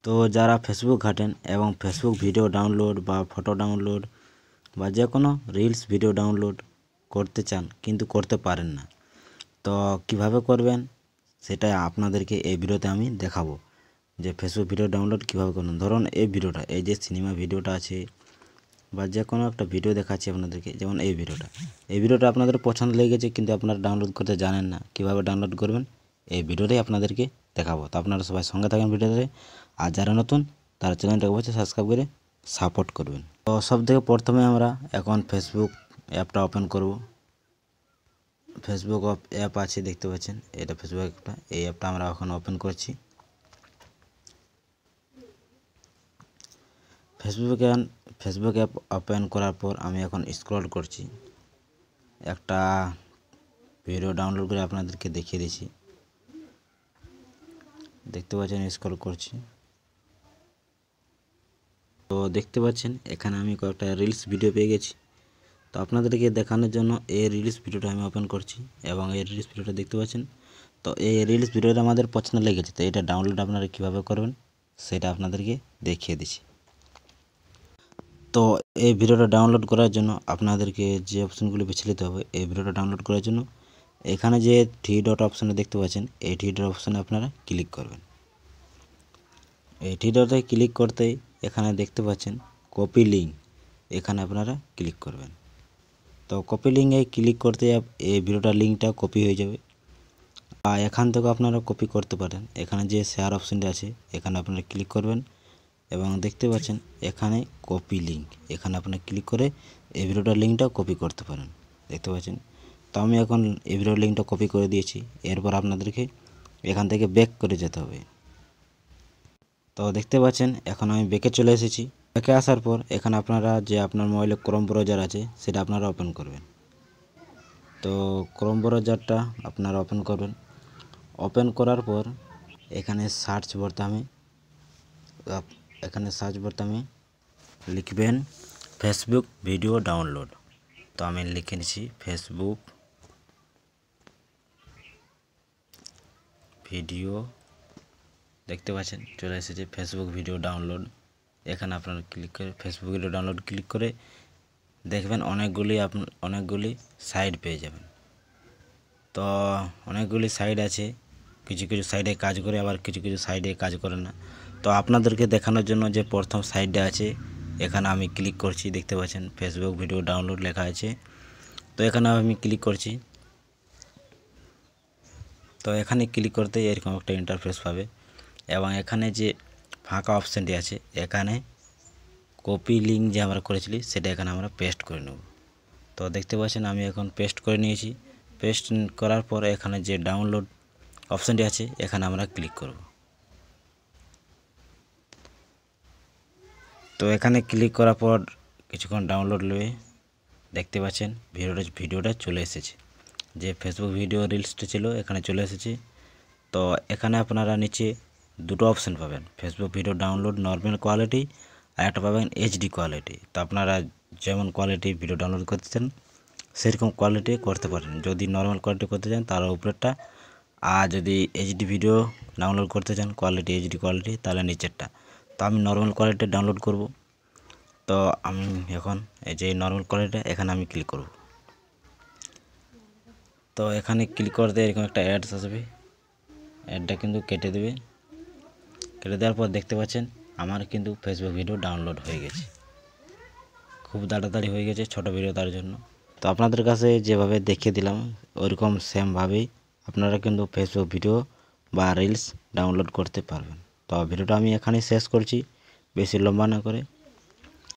তো যারা ফেসবুক ঘাটেন এবং ফেসবুক ভিডিও ডাউনলোড বা ফটো ডাউনলোড বা যে কোনো রিলস ভিডিও ডাউনলোড করতে চান কিন্তু করতে পারেন না, তো কিভাবে করবেন সেটা আপনাদেরকে এই ভিডিওতে আমি দেখাবো যে ফেসবুক ভিডিও ডাউনলোড কিভাবে করবেন। ধরুন এই ভিডিওটা, এই যে সিনেমা ভিডিওটা আছে বা যে কোনো একটা ভিডিও দেখাচ্ছি আপনাদেরকে, যেমন এই ভিডিওটা আপনাদের পছন্দ লেগেছে কিন্তু আপনারা ডাউনলোড করতে জানেন না, কিভাবে ডাউনলোড করবেন এই ভিডিওটাই আপনাদেরকে দেখাবো। তো আপনারা সবাই সঙ্গে থাকেন ভিডিওতে, আর যারা নতুন তারা চ্যানেলটাকে অবশ্যই সাবস্ক্রাইব করে সাপোর্ট করবেন। তো সব থেকে প্রথমে আমরা এখন ফেসবুক অ্যাপটা ওপেন করব। ফেসবুক অ্যাপ আছে দেখতে পাচ্ছেন, এটা ফেসবুক অ্যাপটা, এই অ্যাপটা আমরা এখন ওপেন করছি। ফেসবুক অ্যাপ ওপেন করার পর আমি এখন স্ক্রল করছি, একটা ভিডিও ডাউনলোড করে আপনাদেরকে দেখিয়ে দিচ্ছি। দেখতে পাচ্ছেন স্ক্রল করছি, তো দেখতে পাচ্ছেন এখানে আমি কয়েকটা রিলস ভিডিও পেয়ে গেছি। তো আপনাদেরকে দেখানোর জন্য এই রিলস ভিডিওটা আমি ওপেন করছি এবং এই রিলস ভিডিওটা দেখতে পাচ্ছেন। তো এই রিলস ভিডিওটা আমাদের পছন্দ লেগেছে, তো এটা ডাউনলোড আপনারা কীভাবে করবেন সেটা আপনাদেরকে দেখিয়ে দিচ্ছি। তো এই ভিডিওটা ডাউনলোড করার জন্য আপনাদেরকে যে অপশনগুলি বেছে নিতে হবে এই ভিডিওটা ডাউনলোড করার জন্য, এখানে যে থ্রি ডট অপশানে দেখতে পাচ্ছেন এই থ্রি ডট অপশানে আপনারা ক্লিক করবেন। এই থ্রি ডটে ক্লিক করতেই এখানে দেখতে পাচ্ছেন কপি লিঙ্ক, এখানে আপনারা ক্লিক করবেন। তো কপি লিঙ্কে ক্লিক করতে এই ভিডিওটার লিঙ্কটা কপি হয়ে যাবে, আর এখান থেকে আপনারা কপি করতে পারেন। এখানে যে শেয়ার অপশানটি আছে এখানে আপনারা ক্লিক করবেন এবং দেখতে পাচ্ছেন এখানে কপি লিঙ্ক, এখানে আপনারা ক্লিক করে এই ভিডিওটার লিঙ্কটা কপি করতে পারেন, দেখতে পাচ্ছেন। তো আমি এখন এই ভিডিওর লিঙ্কটা কপি করে দিয়েছি, এরপর আপনাদেরকে এখান থেকে ব্যাক করে যেতে হবে। তো দেখতে পাচ্ছেন এখন আমি ব্যাকে চলে এসেছি। ব্যাকে আসার পর এখানে আপনারা যে আপনার মোবাইলে ক্রোম ব্রাউজার আছে সেটা আপনারা ওপেন করবেন। তো ক্রোম ব্রাউজারটা আপনারা ওপেন করবেন। ওপেন করার পর এখানে সার্চ বোতামে লিখবেন ফেসবুক ভিডিও ডাউনলোড। তো আমি লিখে নিচ্ছি ফেসবুক ভিডিও, দেখতে পাচ্ছেন চলে এসেছে ফেসবুক ভিডিও ডাউনলোড। এখানে আপনারা ক্লিক করে ফেসবুক ভিডিও ডাউনলোড ক্লিক করে দেখবেন অনেকগুলি সাইট পেয়ে যাবেন। তো অনেকগুলি সাইট আছে, কিছু কিছু সাইডে কাজ করে আবার কিছু কিছু সাইডে কাজ করে না। তো আপনাদেরকে দেখানোর জন্য যে প্রথম সাইটটা আছে এখানে আমি ক্লিক করছি, দেখতে পাচ্ছেন ফেসবুক ভিডিও ডাউনলোড লেখা আছে। তো এখানে আমি ক্লিক করছি। তো এখানে ক্লিক করতে এরকম একটা ইন্টারফেস পাবে এবং এখানে যে ফাঁকা অপশানটি আছে এখানে কপি লিঙ্ক যে আমরা করেছিলি সেটা এখানে আমরা পেস্ট করে নেব। তো দেখতে পাচ্ছেন আমি এখন পেস্ট করে নিয়েছি। পেস্ট করার পর এখানে যে ডাউনলোড অপশানটি আছে এখানে আমরা ক্লিক করব। তো এখানে ক্লিক করার পর কিছুক্ষণ ডাউনলোড নেবে, দেখতে পাচ্ছেন ভিডিওটা চলে এসেছে। যে ফেসবুক ভিডিও রিলসটা ছিল এখানে চলে এসেছে। তো এখানে আপনারা নিচে দুটো অপশান পাবেন, Facebook video download normal quality আর একটা পাবেন এইচডি কোয়ালিটি। তো আপনারা যেমন কোয়ালিটি ভিডিও ডাউনলোড করতে চান সেরকম কোয়ালিটি করতে পারেন। যদি নর্মাল কোয়ালিটি করতে চান তাহলে উপরেরটা, আর যদি এইচডি ভিডিও ডাউনলোড করতে চান কোয়ালিটি এইচডি কোয়ালিটি তাহলে নিচেরটা। তো আমি নর্মাল কোয়ালিটি ডাউনলোড করব। তো আমি এখন এই যে নর্মাল কোয়ালিটি এখানে আমি ক্লিক করব। তো এখানে ক্লিক করতে এরকম একটা অ্যাডস আসবে, অ্যাডটা কিন্তু কেটে দেবে। কেটে দেওয়ার পর দেখতে পাচ্ছেন আমার কিন্তু ফেসবুক ভিডিও ডাউনলোড হয়ে গেছে, খুব তাড়াতাড়ি হয়ে গেছে ছোটো ভিডিও তার জন্য। তো আপনাদের কাছে যেভাবে দেখিয়ে দিলাম ওইরকম সেমভাবেই আপনারা কিন্তু ফেসবুক ভিডিও বা রিলস ডাউনলোড করতে পারবেন। তো ভিডিওটা আমি এখানেই শেষ করছি, বেশি লম্বা না করে।